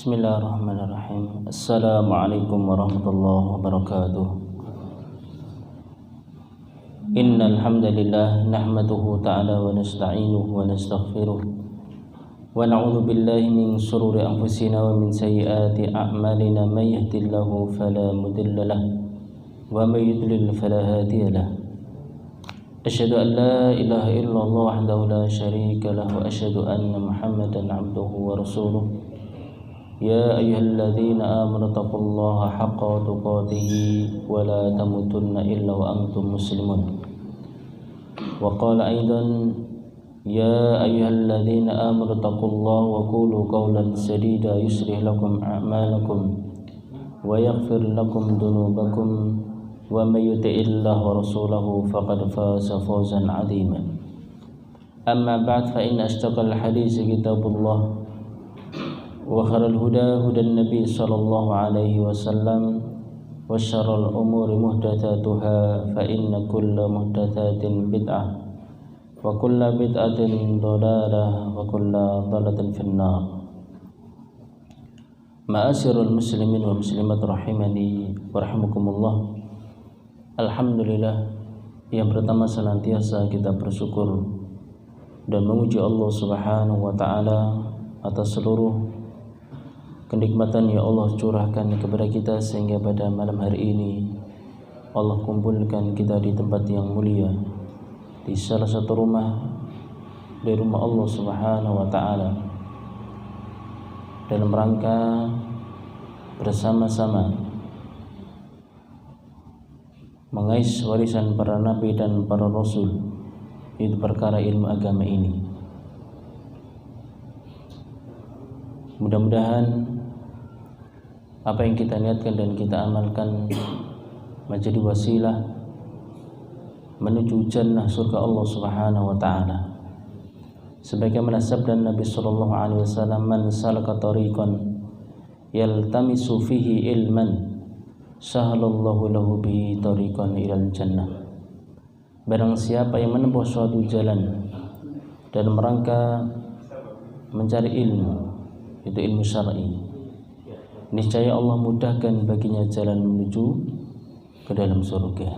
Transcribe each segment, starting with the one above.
Bismillahirrahmanirrahim. Assalamualaikum warahmatullahi wabarakatuh. Innal hamdalillah nahmaduhu ta'ala wa nasta'inuhu wa nastaghfiruh wa na'udzu billahi min shururi anfusina wa min sayyiati a'malina may yahdihillahu fala mudilla lahu wa may yudlil fala hadiya lahu. Asyhadu an la ilaha illallah wahdahu la syarika lahu wa asyhadu anna Muhammadan 'abduhu wa rasuluh. يا أيها الذين آمنوا اتقوا الله حق تقاته ولا تموتن إلا وأنتم مسلمون. وقال أيضا يا أيها الذين آمنوا اتقوا الله وقولوا قولا سديدا يصلح لكم أعمالكم ويغفر لكم ذنوبكم ومن يطع الله ورسوله فقد فاز فوزا عظيما. أما بعد فإن أصدق الحديث كتاب الله وخير الهدى هدى النبي صلى الله عليه وسلم وشر الأمور محدثاتها فإن كل محدثات بدعة وكل بدعة ضلالة وكل ضلالة في النار. Ma'asyiral muslimin wa muslimat rahimani wa rahimakumullah. Alhamdulillah, yang pertama senantiasa kita bersyukur dan memuji Allah Subhanahu wa taala atas seluruh kenikmatan yang Allah curahkan kepada kita sehingga pada malam hari ini Allah kumpulkan kita di tempat yang mulia, di salah satu rumah dari rumah Allah Subhanahu wa taala, dalam rangka bersama-sama mengais warisan para nabi dan para rasul, itu perkara ilmu agama ini. Mudah-mudahan apa yang kita niatkan dan kita amalkan menjadi wasilah menuju jannah surga Allah Subhanahu wa taala. Sebagaimana sabda Nabi sallallahu alaihi wasallam, "Man salaka tariqan yaltamisu fihi ilman, sahalallahu lahu bihi tariqan ilal jannah." Barang siapa yang menempuh suatu jalan dalam rangka mencari ilmu, itu ilmu syar'i, niscaya Allah mudahkan baginya jalan menuju ke dalam surga.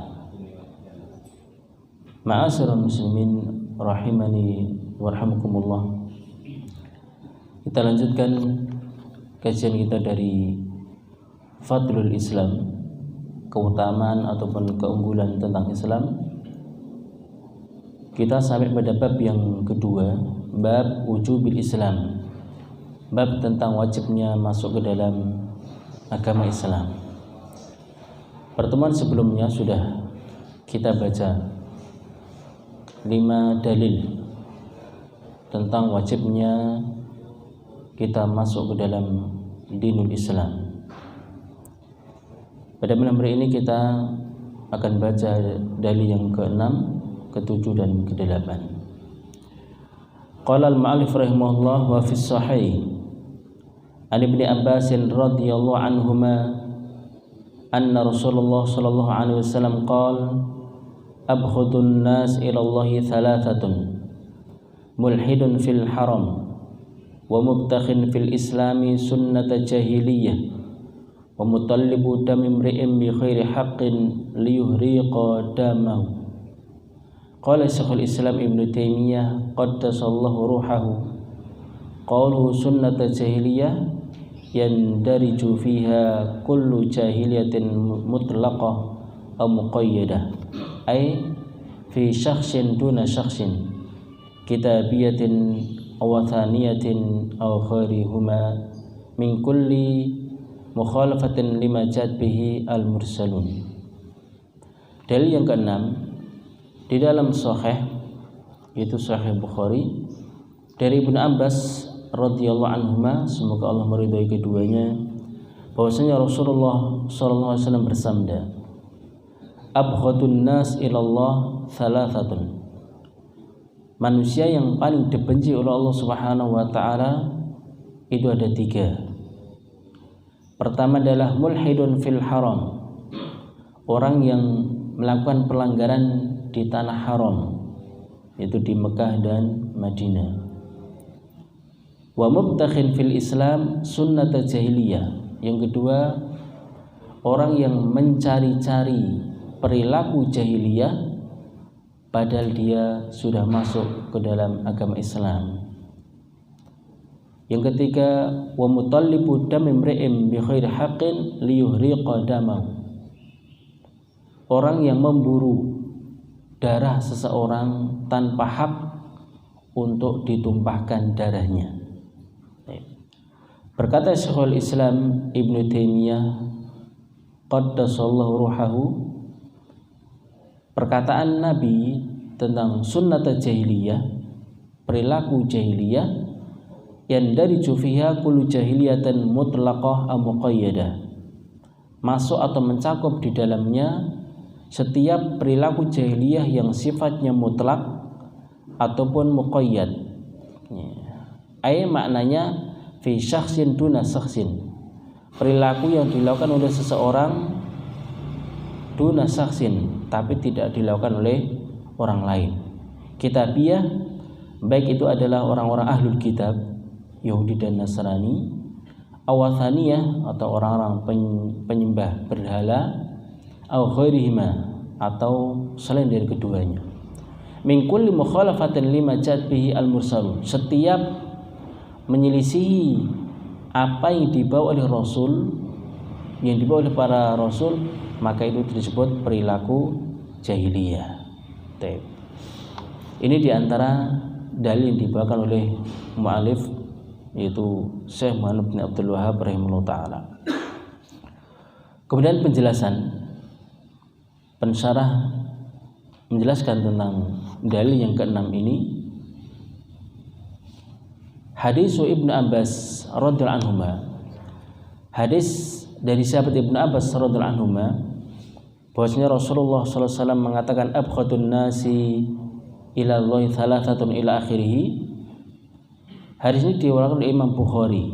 Ma'asyiral muslimin rahimani wa rahimakumullah. Kita lanjutkan kajian kita dari Fadlul Islam, keutamaan ataupun keunggulan tentang Islam. Kita sampai pada bab yang kedua, bab wujubil Islam, bab tentang wajibnya masuk ke dalam agama Islam. Pertemuan sebelumnya sudah kita baca 5 dalil tentang wajibnya kita masuk ke dalam dinul Islam. Pada malam hari ini kita akan baca dalil yang ke-6, ke-7 dan ke-8. Qala al-mu'allif rahimahullah wa fi sahih an Ibnu Abbas radhiyallahu anhuma anna Rasulullah sallallahu alaihi wasallam qala abghadun nas ila Allah thalathatun mulhidun fil haram wa mubtakhin fil islami sunnata jahiliyah wa mutallibu dam imri'in bi khairi haqqin liyuhriqa damahu. Qala Syekhul Islam Ibnu Taimiyah qaddasallahu ruhahu qaluhu sunnata jahiliyah yandariju fiha kullu jahiliyatin mutlaqah aw muqayyadah, ay fi syakhsin duna syakhsin, kitabiyatin aw thaniyatin aw khairihuma min kulli mukhalafatin lima jad bihi al-mursalun. Dalil yang ke-6 di dalam sahih, yaitu Sahih Bukhari, dari Ibnu Abbas radhiyallahu anhuma, semoga Allah meridhai keduanya, bahwasanya Rasulullah sallallahu alaihi wasallam bersabda, abghadun nas ilallah thalathatun, manusia yang paling dibenci oleh Allah Subhanahu wa taala itu ada 3. Pertama adalah mulhidun fil haram, orang yang melakukan pelanggaran di tanah haram, yaitu di Mekah dan Madinah. Wa mubtakhin fil Islam sunnat jahiliyah. Yang kedua, orang yang mencari-cari perilaku jahiliyah padahal dia sudah masuk ke dalam agama Islam. Yang ketiga, wa mutallibu dam imri'in bi ghairi haqqin liyuhriqa damahu. Orang yang memburu darah seseorang tanpa hak untuk ditumpahkan darahnya. Berkata Syekhul Islam Ibnu Taimiyah qaddasallahu ruhahu, perkataan Nabi tentang sunnat jahiliyah, perilaku jahiliyah, yang dari fiha kullu jahiliyatan mutlaqah aw muqayyadah, masuk atau mencakup di dalamnya setiap perilaku jahiliyah yang sifatnya mutlak ataupun muqayyad. Maknanya fi syakhsin duna syakhsin, perilaku yang dilakukan oleh seseorang duna syakhsin, tapi tidak dilakukan oleh orang lain. Kitabiah, baik itu adalah orang-orang ahlul kitab, Yahudi dan Nasrani, awathaniyah atau orang-orang penyembah berhala, au ghairihima atau selain dari keduanya. Min kulli mukhalafatin lima ja'at bihi al-mursalun, setiap menyelisihi apa yang dibawa oleh Rasul, yang dibawa oleh para Rasul, maka itu disebut perilaku jahiliyah. Ini diantara dalil yang dibawakan oleh mu'alif, yaitu Syekh Muhammad bin Abdul Wahhab rahimahullah ta'ala. Kemudian pensyarah menjelaskan tentang dalil yang keenam ini. Hadis Ibnu Abbas radhiyallahu anhuma, hadis dari sahabat Ibnu Abbas radhiyallahu anhuma, bahwasanya Rasulullah sallallahu alaihi wasallam mengatakan abghadun nasi ila Allah thalathatun ila akhirih. Hadis ini diriwayatkan oleh Imam Bukhari.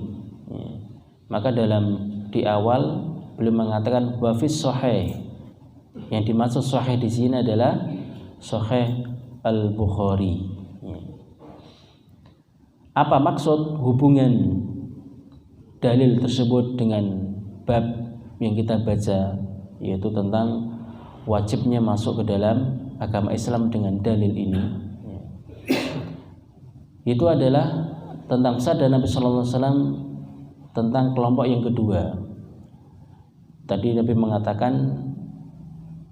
Maka di awal beliau mengatakan wa fis sahih, yang dimaksud sahih di sini adalah sahih Al-Bukhari. Apa maksud hubungan dalil tersebut dengan bab yang kita baca, yaitu tentang wajibnya masuk ke dalam agama Islam dengan dalil ini? Itu adalah tentang sabda Nabi sallallahu alaihi wasallam tentang kelompok yang kedua. Tadi Nabi mengatakan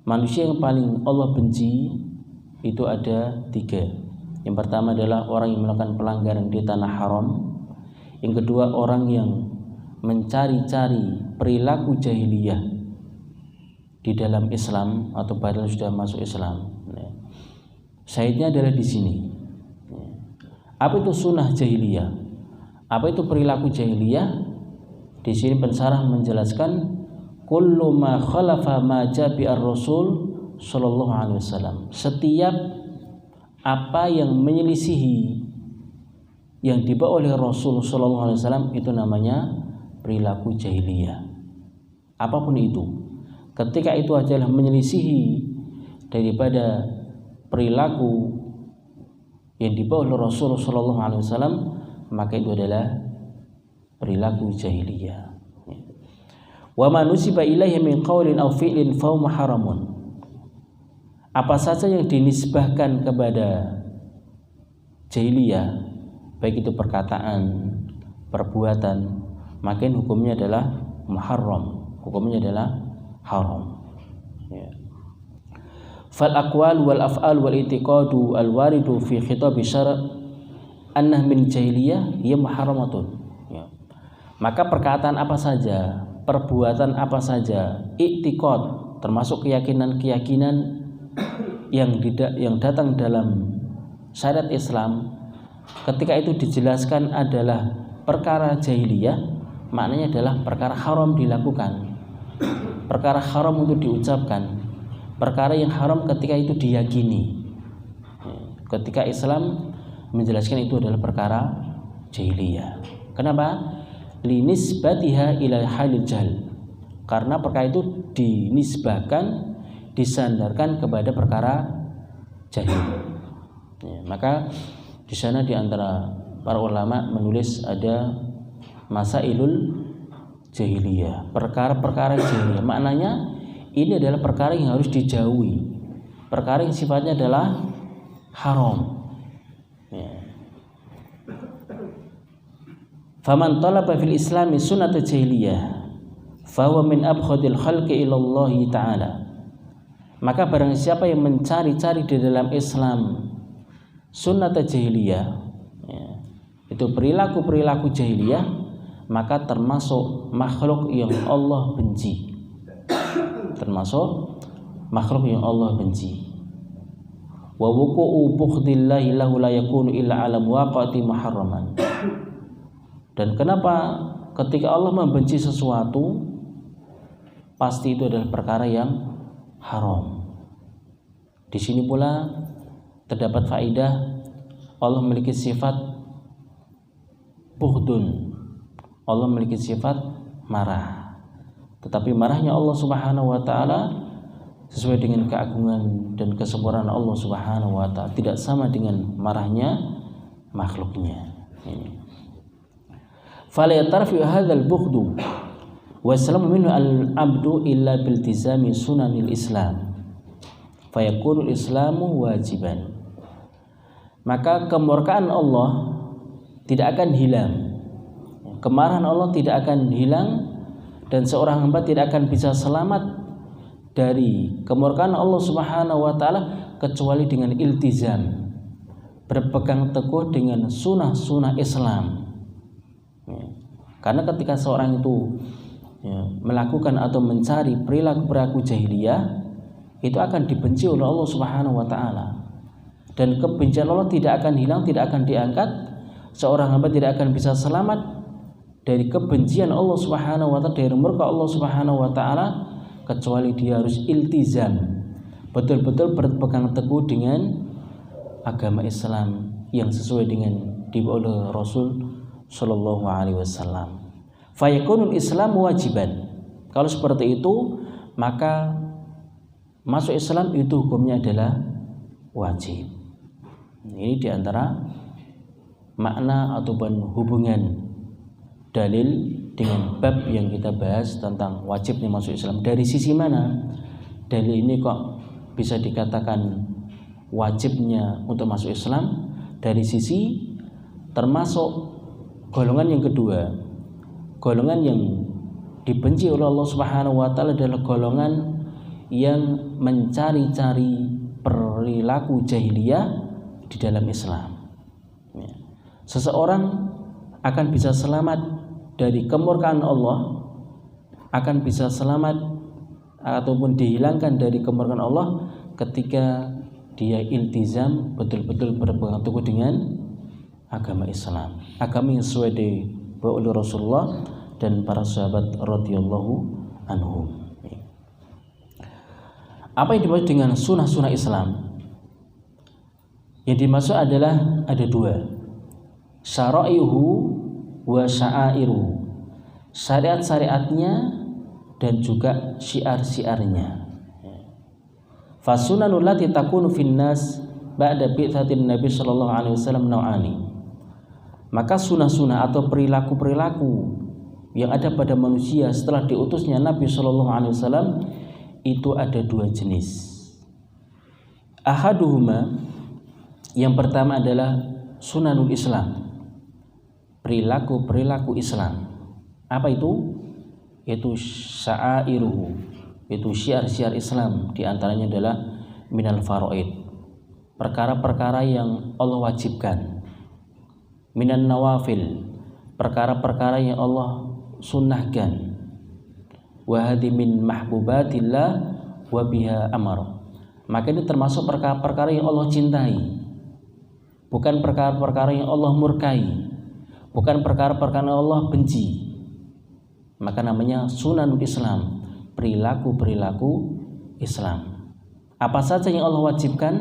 manusia yang paling Allah benci itu ada 3. Yang pertama adalah orang yang melakukan pelanggaran di tanah haram. Yang kedua, orang yang mencari-cari perilaku jahiliyah di dalam Islam atau padahal sudah masuk Islam. Syahidnya adalah di sini. Apa itu sunnah jahiliyah? Apa itu perilaku jahiliyah? Di sini pensyarah menjelaskan kullu ma khalafa ma jabi ar-rasul sallallahu alaihi wasallam. Setiap apa yang menyelisihi yang dibawa oleh Rasul sallallahu alaihi wasallam itu namanya perilaku jahiliyah. Apapun itu, ketika itu adalah menyelisihi daripada perilaku yang dibawa oleh Rasul sallallahu alaihi wasallam, maka itu adalah perilaku jahiliyah. Wa ma nusiba ilaihi min qaulin aw fi'lin fa huwa haramun. Apa saja yang dinisbahkan kepada jahiliyah, baik itu perkataan, perbuatan, maka hukumnya adalah muharram, hukumnya adalah haram. Fal aqwal wal af'al wal i'tiqadu al waridu fi khitab syara' annah min jahiliyah hiya muharramatun. Maka perkataan apa saja, perbuatan apa saja, i'tiqad termasuk keyakinan-keyakinan yang datang dalam syariat Islam, ketika itu dijelaskan adalah perkara jahiliyah, maknanya adalah perkara haram dilakukan, perkara haram untuk diucapkan, perkara yang haram ketika itu diyakini. Ketika Islam menjelaskan itu adalah perkara jahiliyah. Kenapa? Linisbatiha ila halil jahl, karena perkara itu dinisbahkan, disandarkan kepada perkara jahil. Maka di sana di antara para ulama menulis ada masailul jahiliyah, perkara-perkara jahiliyah. Maknanya ini adalah perkara yang harus dijauhi, perkara yang sifatnya adalah haram. Faman talaba fil islami sunnat jahiliyah fahuwa min abghadil khalqi ila Allah ta'ala. Maka barang siapa yang mencari-cari di dalam Islam sunnat jahiliyah, itu perilaku-perilaku jahiliyah, maka termasuk makhluk yang Allah benci. Termasuk makhluk yang Allah benci. Wa wuqu'u bughdillahi lahu la yakunu illa ala muwaqati muharraman. Dan kenapa ketika Allah membenci sesuatu pasti itu adalah perkara yang haram. Di sini pula terdapat faedah Allah memiliki sifat bughdun. Allah memiliki sifat marah. Tetapi marahnya Allah Subhanahu wa taala sesuai dengan keagungan dan kesempurnaan Allah Subhanahu wa taala, tidak sama dengan marahnya makhluknya. Ini. Fala yatarfi hadzal bughdu wa salamu minhu al-abdu illa biltizami sunanil Islam. Fayakunu islamu wajiban. Maka kemurkaan Allah tidak akan hilang, kemarahan Allah tidak akan hilang, dan seorang hamba tidak akan bisa selamat dari kemurkaan Allah Subhanahu wa taala kecuali dengan iltizam, berpegang teguh dengan sunnah-sunnah Islam. Karena ketika seorang itu melakukan atau mencari perilaku-perilaku jahiliyah, itu akan dibenci oleh Allah Subhanahu wa taala. Dan kebencian Allah tidak akan hilang, tidak akan diangkat. Seorang hamba tidak akan bisa selamat dari kebencian Allah Subhanahu wa taala, dari murka Allah Subhanahu wa taala, kecuali dia harus iltizam, betul-betul berpegang teguh dengan agama Islam yang sesuai dengan dibawa oleh Rasul sallallahu alaihi wasallam. Fayakunul Islam wajiban. Kalau seperti itu, maka masuk Islam itu hukumnya adalah wajib. Ini diantara makna ataupun hubungan dalil dengan bab yang kita bahas tentang wajibnya masuk Islam. Dari sisi mana dalil ini kok bisa dikatakan wajibnya untuk masuk Islam? Dari sisi termasuk golongan yang kedua, golongan yang dibenci oleh Allah Subhanahu wa taala adalah golongan yang mencari-cari perilaku jahiliyah di dalam Islam. Seseorang akan bisa selamat dari kemurkaan Allah, akan bisa selamat ataupun dihilangkan dari kemurkaan Allah ketika dia iltizam, betul-betul berpegang teguh dengan agama Islam, agama yang sesuai dibawa oleh Rasulullah dan para sahabat radhiyallahu anhum. Apa yang dimaksud dengan sunnah-sunnah Islam? Yang dimaksud adalah ada dua, syara'ihu wa sya'airuhu, syariat-syariatnya dan juga syiar-syiarnya. Fasunanul lati takunu finnas ba'da bi'tsatin Nabi sallallahu alaihi wasallam nau'ani. Maka sunnah-sunnah atau perilaku-perilaku yang ada pada manusia setelah diutusnya Nabi sallallahu alaihi wasallam itu ada dua jenis. Ahaduhuma, yang pertama adalah sunanul Islam, perilaku-perilaku Islam. Apa itu? Itu sya'airuhu, itu syiar-syiar Islam. Di antaranya adalah minal faraid, perkara-perkara yang Allah wajibkan. Minan nawafil, perkara-perkara yang Allah sunnahkan. Wa hadhi min mahbubatillah wa biha amar. Maka ini termasuk perkara-perkara yang Allah cintai, bukan perkara-perkara yang Allah murkai, bukan perkara-perkara yang Allah benci. Maka namanya sunanul Islam, perilaku-perilaku Islam. Apa saja yang Allah wajibkan,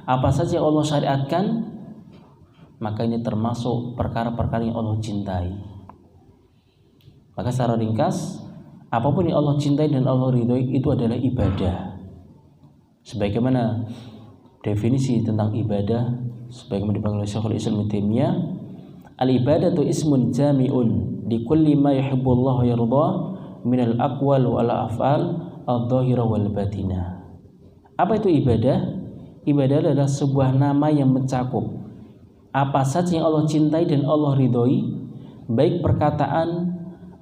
apa saja yang Allah syariatkan, maka ini termasuk perkara-perkara yang Allah cintai. Maka secara ringkas, apapun yang Allah cintai dan Allah ridhoi itu adalah ibadah. Sebagaimana definisi tentang ibadah, sebagaimana dipanggil oleh Syekhul Islam Ibnu Taimiyah, al-ibadatu ismun jami'un li kulli ma yuhibbullahu wa yardah minal aqwal wal af'al adh-dhahira wal batinah. Apa itu ibadah? Ibadah adalah sebuah nama yang mencakup apa saja yang Allah cintai dan Allah ridhoi, baik perkataan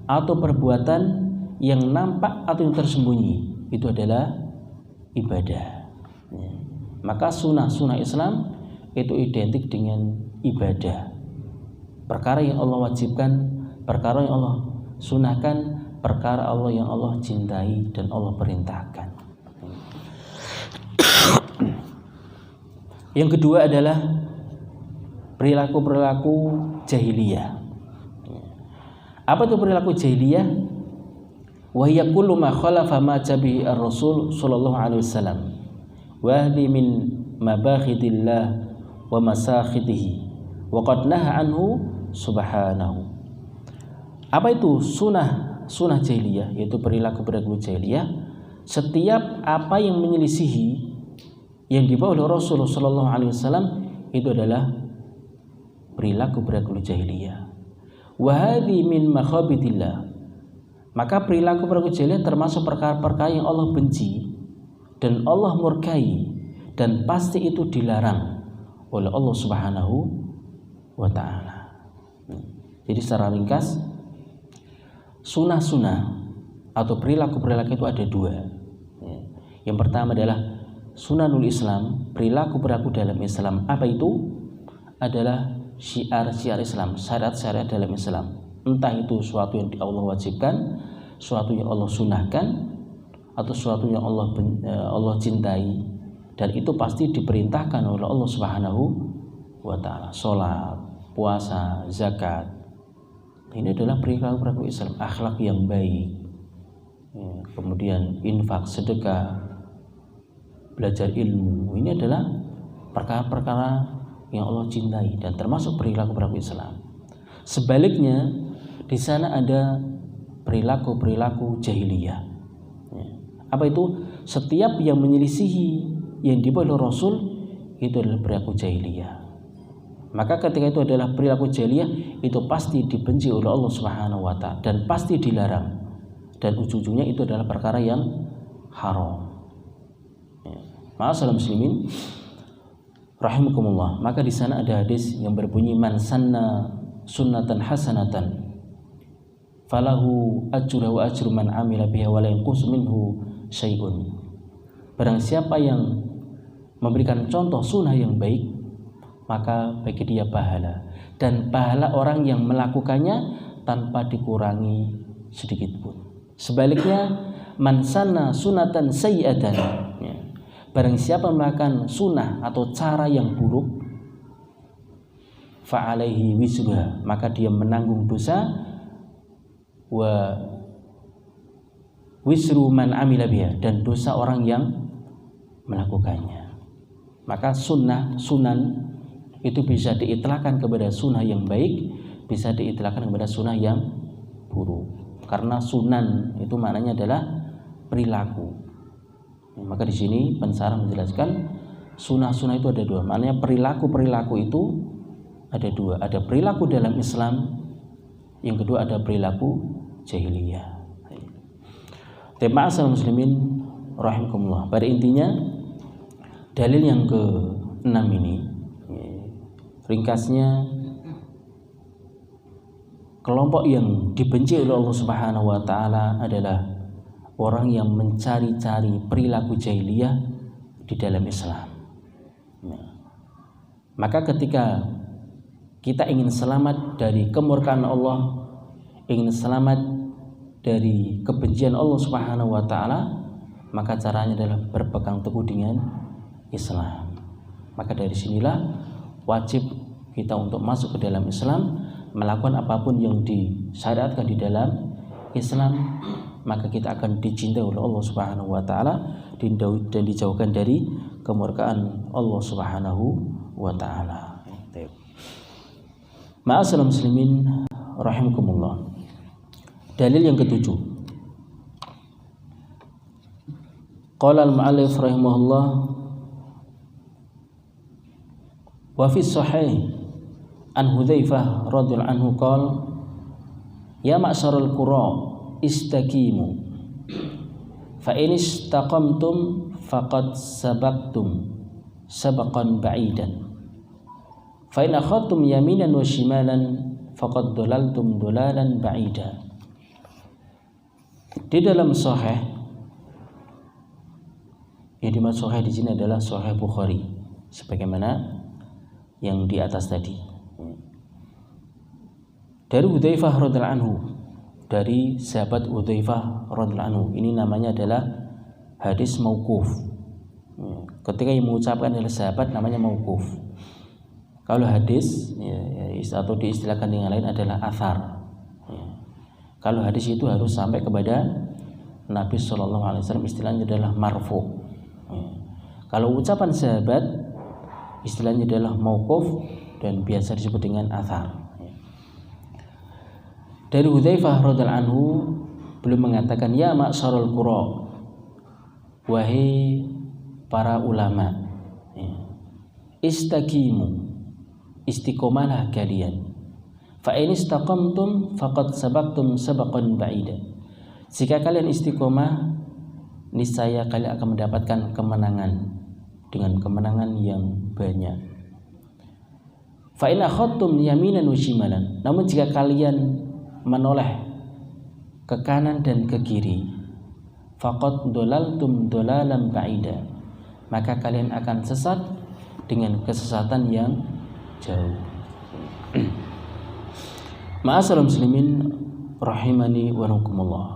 atau perbuatan yang nampak atau yang tersembunyi, itu adalah ibadah. Maka sunnah Islam itu identik dengan ibadah. Perkara yang Allah wajibkan, perkara yang Allah sunnahkan, perkara Allah yang Allah cintai dan Allah perintahkan. Yang kedua adalah perilaku-perilaku jahiliyah. Apa itu perilaku jahiliyah? Wa hiya kullu ma khalafa ma jabi ar-rasul sallallahu alaihi wasallam wa hadhi min mabaghidillah wa masakhitihi wa qad naha anhu subhanahu. Apa itu sunnah jahiliyah? Yaitu perilaku-perilaku jahiliyah. Setiap apa yang menyelisihi yang dibawa oleh Rasulullah sallallahu alaihi wasallam itu adalah perilaku-perilaku jahiliyah. Wa hadhi min makhabidillah. Maka perilaku-perilaku jahiliyah termasuk perkara-perkara yang Allah benci dan Allah murkai dan pasti itu dilarang oleh Allah Subhanahu wa taala. Jadi secara ringkas, sunnah-sunnah atau perilaku-perilaku itu ada dua. Yang pertama adalah sunanul Islam, perilaku-perilaku dalam Islam. Apa itu? Adalah syiar-syiar Islam, syariat-syariat dalam Islam. Entah itu suatu yang Allah wajibkan, suatu yang Allah sunnahkan, atau suatu yang Allah cintai, dan itu pasti diperintahkan oleh Allah Subhanahu wa taala. Salat, puasa, zakat. Ini adalah perilaku Islam, akhlak yang baik. Kemudian infak, sedekah, belajar ilmu. Ini adalah perkara-perkara yang Allah cintai dan termasuk perilaku Islam. Sebaliknya, di sana ada perilaku jahiliyah. Apa itu? Setiap yang menyelisihi yang dibawa oleh Rasul itu adalah perilaku jahiliyah. Maka ketika itu adalah perilaku jahiliyah, itu pasti dibenci oleh Allah Subhanahu wa taala dan pasti dilarang. Dan ujung-ujungnya itu adalah perkara yang haram. Ma'asyiral muslimin rahimakumullah. Maka di sana ada hadis yang berbunyi man sanna sunnatan hasanatan falahu ajru wa ajru man amila biha wa la yanqus minhu syai'un. Barang siapa yang memberikan contoh sunnah yang baik, maka bagi dia pahala dan pahala orang yang melakukannya tanpa dikurangi sedikit pun. Sebaliknya man sanna sunatan sayyi'atan, barang siapa melakukan sunnah atau cara yang buruk, fa'alaihi wisruha, maka dia menanggung dosa, wa wisru man amila biha, dan dosa orang yang melakukannya. Maka sunan itu bisa diitlakkan kepada sunnah yang baik, bisa diitlakkan kepada sunnah yang buruk. Karena sunan itu maknanya adalah perilaku. Maka di sini pensarah menjelaskan sunnah-sunnah itu ada dua. Maknanya perilaku itu ada dua. Ada perilaku dalam Islam, yang kedua ada perilaku jahiliyah. Ma'asyiral muslimin rahimakumullah. Pada intinya dalil yang ke-6 ini, ringkasnya, kelompok yang dibenci oleh Allah Subhanahu wa taala adalah orang yang mencari-cari perilaku jahiliyah di dalam Islam. Maka ketika kita ingin selamat dari kemurkaan Allah, ingin selamat dari kebencian Allah Subhanahu wa taala, maka caranya adalah berpegang teguh dengan Islam. Maka dari sinilah wajib kita untuk masuk ke dalam Islam, melakukan apapun yang disyariatkan di dalam Islam, maka kita akan dicintai oleh Allah Subhanahu wa taala dan dijauhkan dari kemurkaan Allah Subhanahu wa taala. Ma'asyiral muslimin rahimakumullah. Dalil yang ketujuh. Qala al-mu'allif rahimahullah wa fi sahih an Hudzaifah radhiyallahu anhu qala ya ma'syarul qura istaqimu fa in istaqamtum faqad sabaqtum sabaqan ba'idan fa in akhadtum yaminan wa shimalan faqad dalaltum dalalan ba'ida. Di dalam sahih, yang dimaksud sahih di sini adalah sahih Bukhari sebagaimana yang di atas tadi. Dari Hudzaifah radhiyallahu anhu, dari sahabat Hudzaifah radhiyallahu anhu, ini namanya adalah hadis mauquf. Ketika yang mengucapkan adalah sahabat namanya mauquf. Kalau hadis atau diistilahkan dengan lain adalah athar. Kalau hadis itu harus sampai kepada Nabi SAW, istilahnya adalah marfu. Kalau ucapan sahabat istilahnya adalah mauquf dan biasa disebut dengan athar. Dari Hudzaifah radhiyallahu anhu, beliau mengatakan ya ma'syarul qura, wahai para ulama, istaqimu, istiqomalah kalian. Fa in istaqamtum faqad sabaqtum sabaqan ba'ida. Jika kalian istiqomah, niscaya kalian akan mendapatkan kemenangan dengan kemenangan yang banyak. Fa in akhadtum yaminan wa shimalan, namun jika kalian menoleh ke kanan dan ke kiri, faqad dalaltum dalalan ba'ida, maka kalian akan sesat dengan kesesatan yang jauh. Ma'asyiral muslimin rahimani wa rahimakumullah.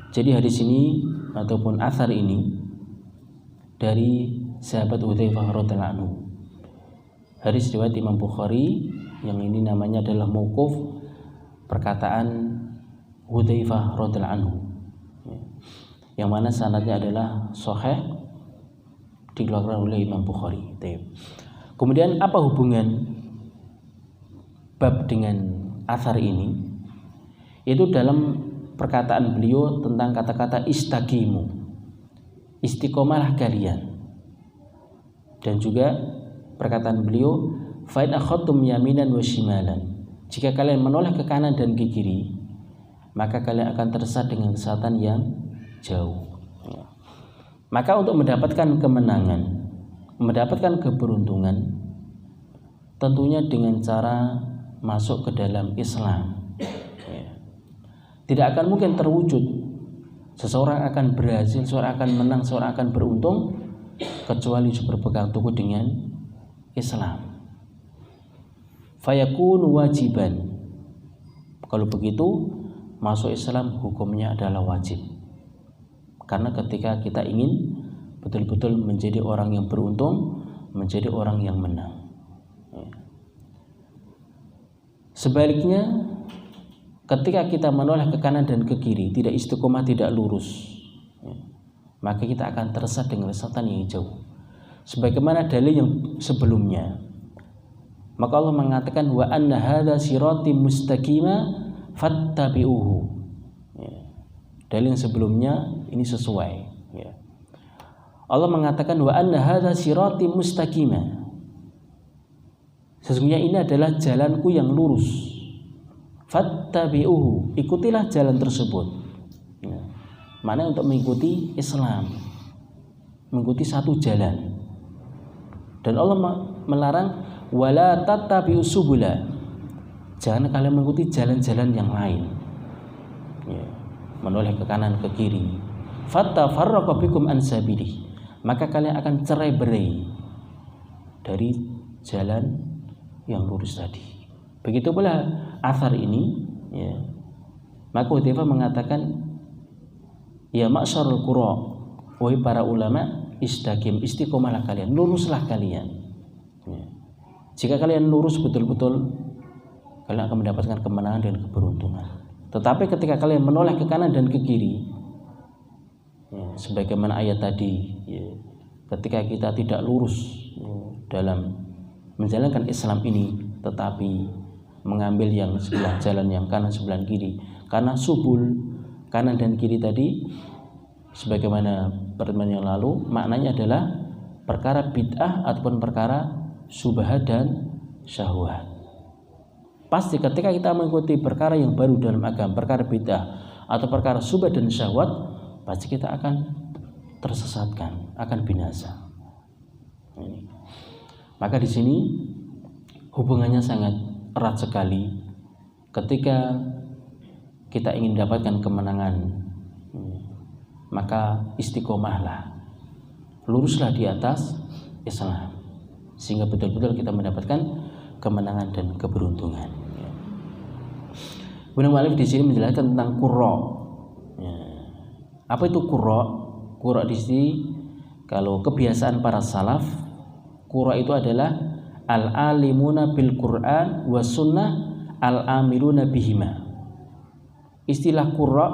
Jadi hadis ini ataupun athar ini dari sahabat Hudzaifah radhiyallahu anhu. Hadis riwayat Imam Bukhari, yang ini namanya adalah mauquf, perkataan Hudzaifah radhiyallahu anhu, yang mana sanadnya adalah sahih, dikeluarkan oleh Imam Bukhari. Kemudian apa hubungan bab dengan athar ini? Itu dalam perkataan beliau tentang kata-kata istaqimu, istiqomalah kalian, dan juga perkataan beliau fa in akhadtum yaminan wa shimalan, jika kalian menoleh ke kanan dan ke kiri, maka kalian akan tersesat dengan kesesatan yang jauh. Maka untuk mendapatkan kemenangan, mendapatkan keberuntungan, tentunya dengan cara masuk ke dalam Islam. Tidak akan mungkin terwujud seseorang akan berhasil, seseorang akan menang, seseorang akan beruntung kecuali berpegang teguh dengan Islam. Fayakunu wajiban. Kalau begitu, masuk Islam hukumnya adalah wajib. Karena ketika kita ingin betul-betul menjadi orang yang beruntung, menjadi orang yang menang. Sebaliknya, ketika kita menoleh ke kanan dan ke kiri, tidak istiqomah, tidak lurus, maka kita akan tersesat dengan kesesatan yang jauh. Sebagaimana dalil yang sebelumnya, maka Allah mengatakan wa anna hadza sirati mustaqima fattabi'uhu. Dalil yang sebelumnya ini sesuai. Allah mengatakan wa anna hadza sirati mustaqima. Sesungguhnya ini adalah jalanku yang lurus. Fattabi'uhu, ikutilah jalan tersebut. Mana untuk mengikuti Islam, mengikuti satu jalan. Dan Allah melarang wala tattabi'us subula, jangan kalian mengikuti jalan-jalan yang lain, menoleh ke kanan ke kiri. Fattafarraqa bikum an sabilih, maka kalian akan cerai-berai dari jalan yang lurus tadi. Begitu pula athar ini, maka Hudzaifah mengatakan ya ma'syarul qura, wahai para ulama, istaqim, istiqomahlah kalian, luruslah kalian. Jika kalian lurus betul-betul, kalian akan mendapatkan kemenangan dan keberuntungan. Tetapi ketika kalian menoleh ke kanan dan ke kiri, sebagaimana ayat tadi, ketika kita tidak lurus dalam menjalankan Islam ini, tetapi mengambil yang sebelah jalan yang kanan sebelah kiri, karena subul kanan dan kiri tadi, sebagaimana pertemuan yang lalu, maknanya adalah perkara bid'ah ataupun perkara syubhat dan syahwat. Pasti ketika kita mengikuti perkara yang baru dalam agama, perkara bid'ah atau perkara syubhat dan syahwat, pasti kita akan tersesatkan, akan binasa. Maka di sini hubungannya sangat erat sekali. Ketika kita ingin dapatkan kemenangan, maka istiqomahlah, luruslah di atas Islam, sehingga betul-betul kita mendapatkan kemenangan dan keberuntungan. Ibnu Malik di sini menjelaskan tentang qurra. Apa itu qurra? Qurra di sini, kalau kebiasaan para salaf, qurra itu adalah al-alimuna bil Qur'an wa sunnah al-amiluna bihima. Istilah qurra,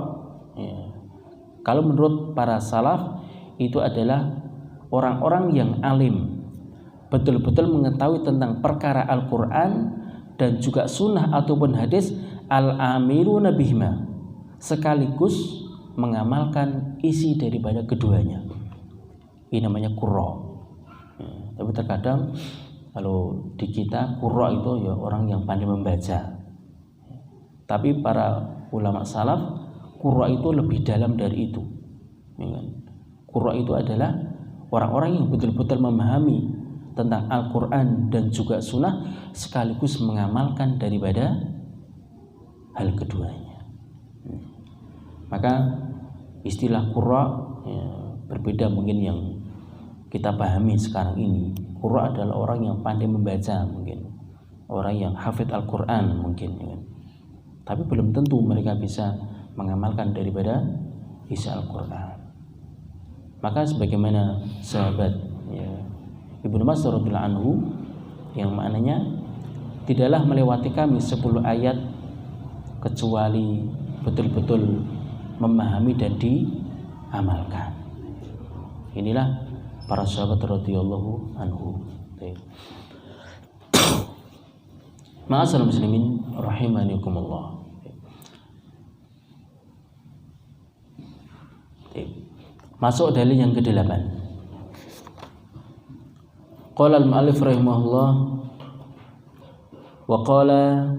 kalau menurut para salaf, itu adalah orang-orang yang alim, betul-betul mengetahui tentang perkara Al-Quran dan juga sunnah ataupun hadis, al-amiluna bihima, sekaligus mengamalkan isi daripada keduanya. Ini namanya qurra. Tapi terkadang kalau di kita qurra itu ya orang yang pandai membaca. Tapi para ulama salaf, qurra itu lebih dalam dari itu. Qurra itu adalah orang-orang yang betul-betul memahami tentang Al-Quran dan juga sunnah, sekaligus mengamalkan daripada hal keduanya. Maka istilah qurra berbeda mungkin yang kita pahami sekarang ini. Qurra adalah orang yang pandai membaca, mungkin orang yang hafidh Al-Quran mungkin, tapi belum tentu mereka bisa mengamalkan daripada isi Al-Quran. Maka sebagaimana sahabat Ibnu Mas'ud radhiyallahu anhu yang maknanya, tidaklah melewati kami 10 ayat kecuali betul-betul memahami dan diamalkan. Inilah para sahabat radhiyallahu anhu. Ma'asyiral muslimin rahimakumullah. Masuk dalil yang ke-8. Qala al-mu'allif rahimahullah wa qala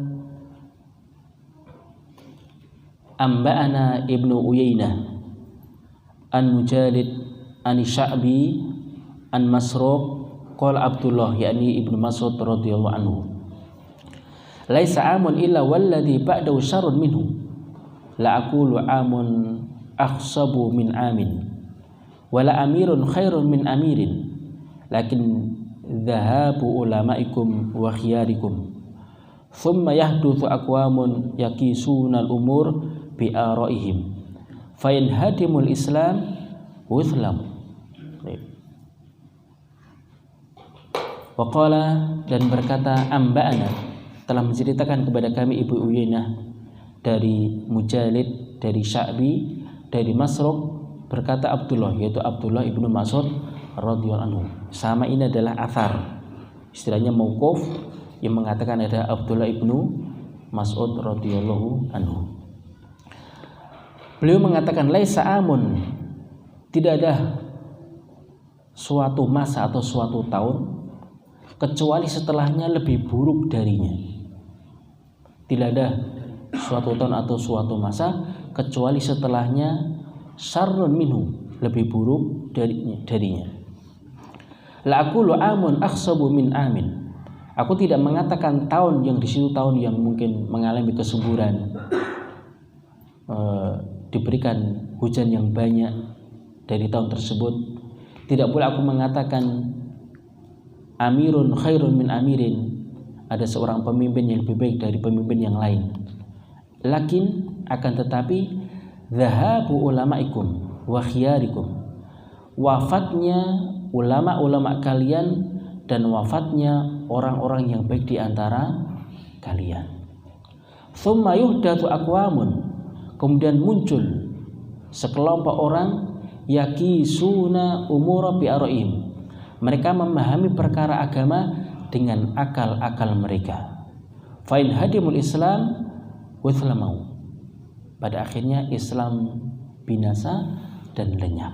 amba'ana Ibnu Uyainah an Mujalid an Sya'bi an Masruq qala Abdullah yakni Ibnu Mas'ud radhiyallahu anhu, laisa amun illa walladhi ba'dahu syarrun minhu, la aqulu amun akhsabu min amin wala amirun khairun min amirin, lakin dhahabu ulamaikum wa khiyarikum thumma yahduthu aqwamun yakisuna al-umur bi araihim fa in hadimul islam withlam. Wa qala, dan berkata, amba'ana, telah menceritakan kepada kami Ibnu Uyainah dari Mujalid, dari Sya'bi, dari Masruq, berkata Abdullah, yaitu Abdullah Ibnu Mas'ud radhiyallahu anhu. Sama ini adalah athar, istilahnya mauquf, yang mengatakan ada Abdullah Ibnu Mas'ud radhiyallahu anhu. Beliau mengatakan laisa amun, tidak ada suatu masa atau suatu tahun kecuali setelahnya lebih buruk darinya. Tidak ada suatu tahun atau suatu masa kecuali setelahnya syarrun minhu, lebih buruk darinya. La aqulu amun akhsabu min amin. Aku tidak mengatakan tahun yang di situ tahun yang mungkin mengalami kesuburan, diberikan hujan yang banyak dari tahun tersebut. Tidak pula aku mengatakan amirun khairun min amirin, ada seorang pemimpin yang lebih baik dari pemimpin yang lain. Lakin akan tetapi dhahabu ulamaikum wa khiyarikum, wafatnya ulama-ulama kalian dan wafatnya orang-orang yang baik di antara kalian. Thumma yuhdatsu aqwamun, kemudian muncul sekelompok orang yakisuna umura bi araihim, mereka memahami perkara agama dengan akal-akal mereka. Fa in hadimul islam withlamau, pada akhirnya Islam binasa dan lenyap.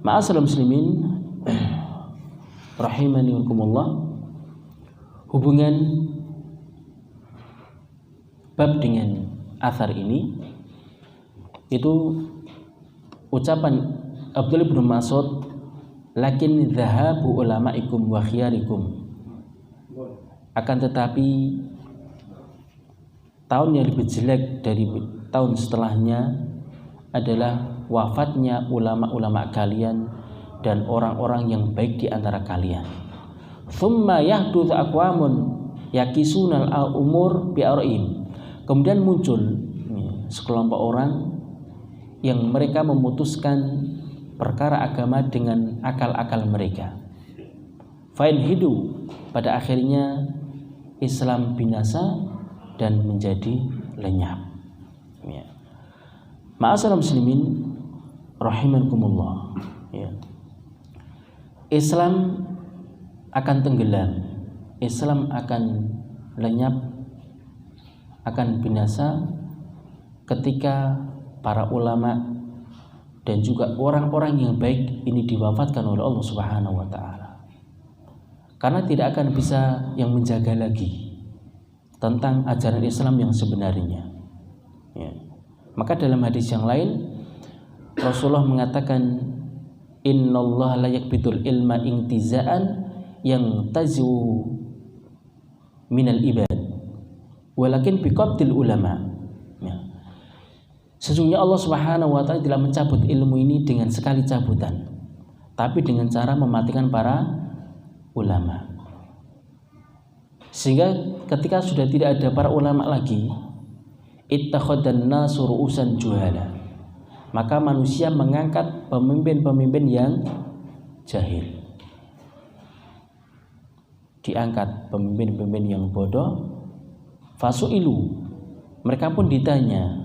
Ma'asyiral muslimin rahimani wa rahimakumullah. hubungan bab dengan athar ini itu ucapan Abdullah bin Mas'ud, lakin dhahabu ulama'ikum wa khiyarikum, akan tetapi tahun yang lebih jelek dari tahun setelahnya adalah wafatnya ulama-ulama kalian dan orang-orang yang baik di antara kalian. Thumma yahdutsu aqwamun yakisunal umur bi ara'in. Kemudian muncul sekelompok orang yang mereka memutuskan perkara agama dengan akal-akal mereka. Fa'in hidu, pada akhirnya Islam binasa dan menjadi lenyap. Ya. Ma'asyiral muslimin rahimakumullah. Ya. Islam akan tenggelam, Islam akan lenyap, akan binasa ketika para ulama dan juga orang-orang yang baik ini diwafatkan oleh Allah Subhanahu wa taala. Karena tidak akan bisa yang menjaga lagi tentang ajaran Islam yang sebenarnya. Ya. Maka dalam hadis yang lain Rasulullah mengatakan, innallaha la yakbitul ilma intiza'an yang tazu minal ibad walakin biqabdil ulama. Ya. Sesungguhnya Allah Subhanahu wa taala tidak mencabut ilmu ini dengan sekali cabutan, tapi dengan cara mematikan para ulama. Sehingga ketika sudah tidak ada para ulama lagi, ittakhadhan nasu ru'usan juhala, maka manusia mengangkat pemimpin-pemimpin yang jahil. Diangkat pemimpin-pemimpin yang bodoh. Fasu'ilu, mereka pun ditanya.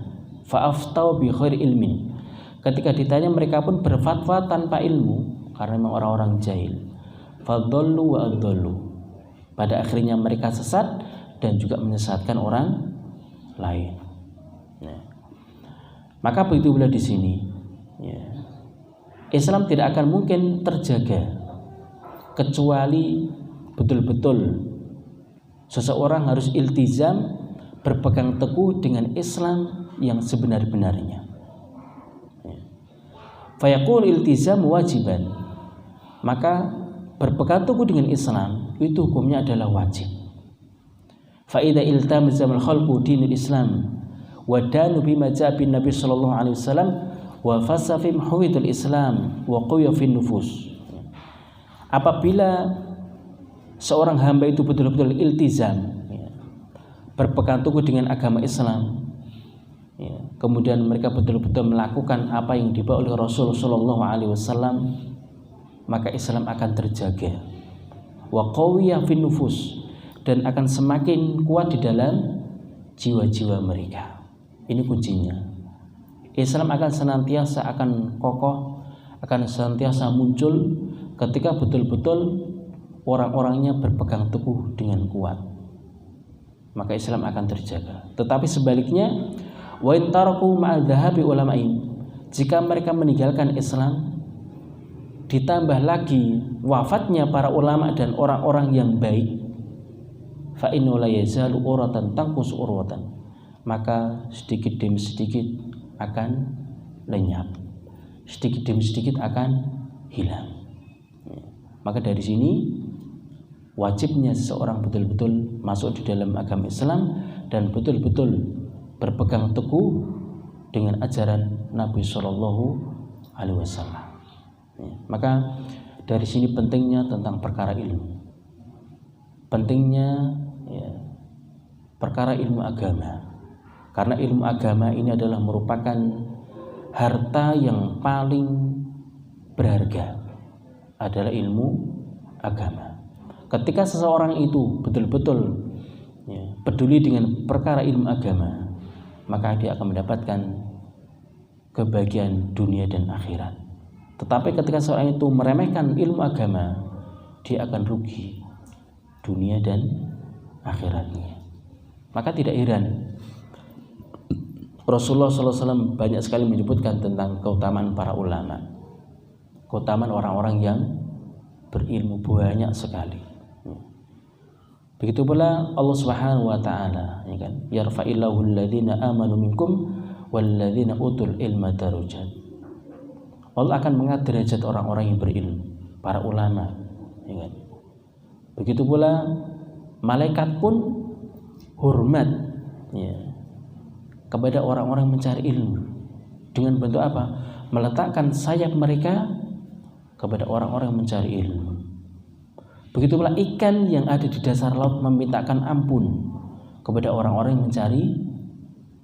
Fa'aftau bi khairi ilmin, ketika ditanya mereka pun berfatwa tanpa ilmu karena memang orang-orang jahil. Fadhallu wa adhallu, pada akhirnya mereka sesat dan juga menyesatkan orang lain. Nah, maka begitu pula di sini. Ya. Islam tidak akan mungkin terjaga kecuali betul-betul seseorang harus iltizam, berpegang teguh dengan Islam yang sebenar-benarnya. Ya. Fayaqul iltizam wajiban, maka berpegang teguh dengan Islam itu hukumnya adalah wajib. Fa idza iltamazama al-khalqu dinul Islam wa danu bima ja'a bin Nabi sallallahu alaihi wasallam wa fasafi muhwitul Islam wa qawiya fin nufus. Apabila seorang hamba itu betul-betul iltizam, ya, berpegang teguh dengan agama Islam, ya, kemudian mereka betul-betul melakukan apa yang dibawa oleh Rasul sallallahu alaihi wasallam, maka Islam akan terjaga. Wa qawiya fin nufus, dan akan semakin kuat di dalam jiwa-jiwa mereka. Ini kuncinya. Islam akan senantiasa akan kokoh, akan senantiasa muncul ketika betul-betul orang-orangnya berpegang teguh dengan kuat. Maka Islam akan terjaga. Tetapi sebaliknya, wa in taraku ma'a dhahabi ulama'in, jika mereka meninggalkan Islam ditambah lagi wafatnya para ulama dan orang-orang yang baik, fa inna la yazalu uratan tanqus urwatan, maka sedikit demi sedikit akan lenyap, sedikit demi sedikit akan hilang. Maka dari sini wajibnya seseorang betul-betul masuk di dalam agama Islam dan betul-betul berpegang teguh dengan ajaran Nabi Shallallahu Alaihi Wasallam. Maka dari sini pentingnya tentang perkara ilmu, pentingnya perkara ilmu agama, karena ilmu agama ini adalah merupakan harta yang paling berharga, adalah ilmu agama. Ketika seseorang itu betul-betul peduli dengan perkara ilmu agama, maka dia akan mendapatkan kebahagiaan dunia dan akhirat. Tetapi ketika seorang itu meremehkan ilmu agama, dia akan rugi dunia dan akhiratnya. Maka tidak heran Rasulullah SAW banyak sekali menyebutkan tentang keutamaan para ulama, keutamaan orang-orang yang berilmu banyak sekali. Begitu pula Allah Subhanahu wa taala, ya kan? Yarfa'illahu alladziina aamanu minkum walladziina utul ilma darajat. Allah akan mengangkat derajat orang-orang yang berilmu, para ulama, ya kan? Begitu pula malaikat pun hormat, ya, kepada orang-orang mencari ilmu. Dengan bentuk apa? Meletakkan sayap mereka kepada orang-orang yang mencari ilmu. Begitu pula ikan yang ada di dasar laut memintakan ampun kepada orang-orang yang mencari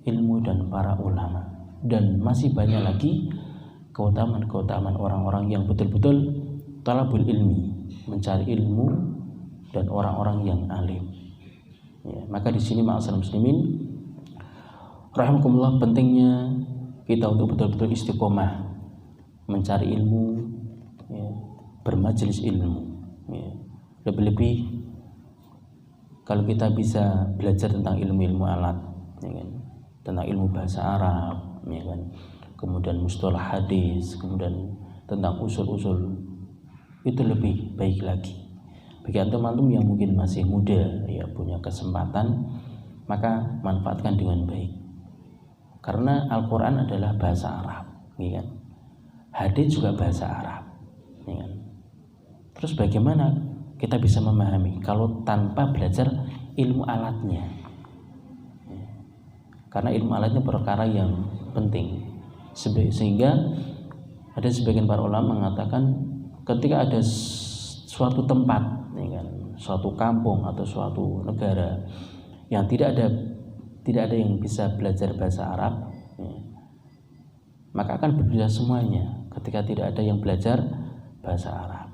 ilmu dan para ulama. Dan masih banyak lagi keutamaan-keutamaan orang-orang yang betul-betul talabul ilmi, mencari ilmu, dan orang-orang yang alim. Ya, maka di sini ma'asyiral muslimin rahimakumullah, pentingnya kita untuk betul-betul istiqomah mencari ilmu, ya, bermajelis ilmu, ya. Lebih-lebih kalau kita bisa belajar tentang ilmu-ilmu alat, ya kan? Tentang ilmu bahasa Arab, ya kan? Kemudian mustalah hadis, kemudian tentang usul-usul, itu lebih baik lagi. Bagi antum-antum yang mungkin masih muda, ya, punya kesempatan, maka manfaatkan dengan baik. Karena Al-Quran adalah bahasa Arab, ya kan? Hadis juga bahasa Arab, ya kan? Terus bagaimana kita bisa memahami kalau tanpa belajar ilmu alatnya? Karena ilmu alatnya perkara yang penting, sehingga ada sebagian para ulama mengatakan ketika ada suatu tempat, ya kan, suatu kampung atau suatu negara yang tidak ada yang bisa belajar bahasa Arab, ya, maka akan berbeda semuanya ketika tidak ada yang belajar bahasa Arab.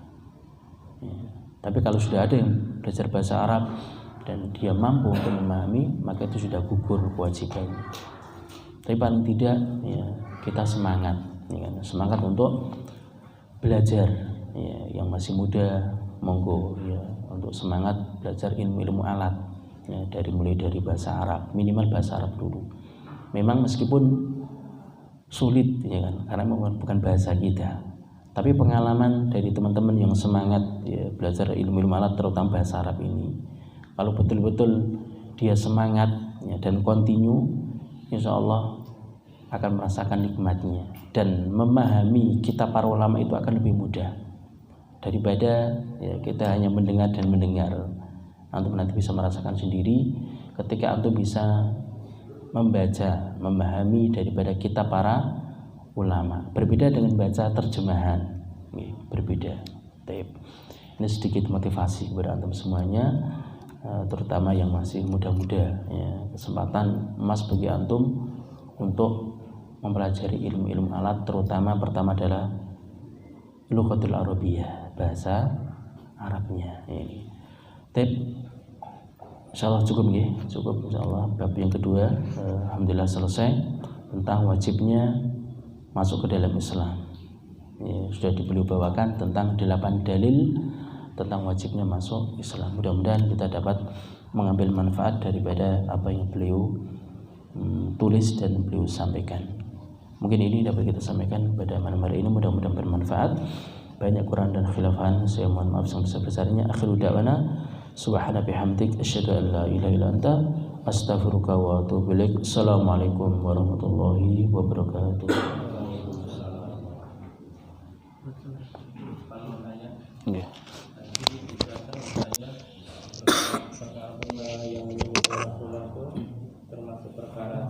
Ya. Tapi kalau sudah ada yang belajar bahasa Arab dan dia mampu untuk memahami, maka itu sudah gugur kewajibannya. Tapi paling tidak, ya, kita semangat, ya kan? Semangat untuk belajar, ya, yang masih muda, monggo, ya, untuk semangat belajar ilmu-ilmu alat, ya, mulai dari bahasa Arab, minimal bahasa Arab dulu. Memang meskipun sulit, ya kan, karena bukan bahasa kita, tapi pengalaman dari teman-teman yang semangat, ya, belajar ilmu-ilmu alat terutama bahasa Arab ini, kalau betul-betul dia semangat, ya, dan continue, insya Allah akan merasakan nikmatnya, dan memahami kitab para ulama itu akan lebih mudah daripada, ya, kita hanya mendengar dan mendengar. Antum nanti bisa merasakan sendiri ketika antum bisa membaca, memahami daripada kitab para ulama. Berbeda dengan baca terjemahan, ya, berbeda. Ini sedikit motivasi kepada antum semuanya, terutama yang masih muda-muda, ya, kesempatan emas bagi antum untuk mempelajari ilmu-ilmu alat, terutama pertama adalah lughatul Arabiyah, bahasa Arabnya. Ini insyaallah cukup, ya, cukup insyaallah. Bab yang kedua, alhamdulillah selesai, tentang wajibnya masuk ke dalam Islam. Ya, sudah beliau bawakan tentang 8 dalil tentang wajibnya masuk Islam. Mudah-mudahan kita dapat mengambil manfaat daripada apa yang beliau tulis dan beliau sampaikan. Mungkin ini dapat kita sampaikan pada malam hari ini, mudah-mudahan bermanfaat. Banyak kurang dan khilafan, saya mohon maaf sebesar-besarnya. Akhiru da'wana subhana bihamdik asyhadu an la ilaha illa anta astaghfiruka wa atubu ilaik. Assalamualaikum warahmatullahi wabarakatuh. Yeah. Yang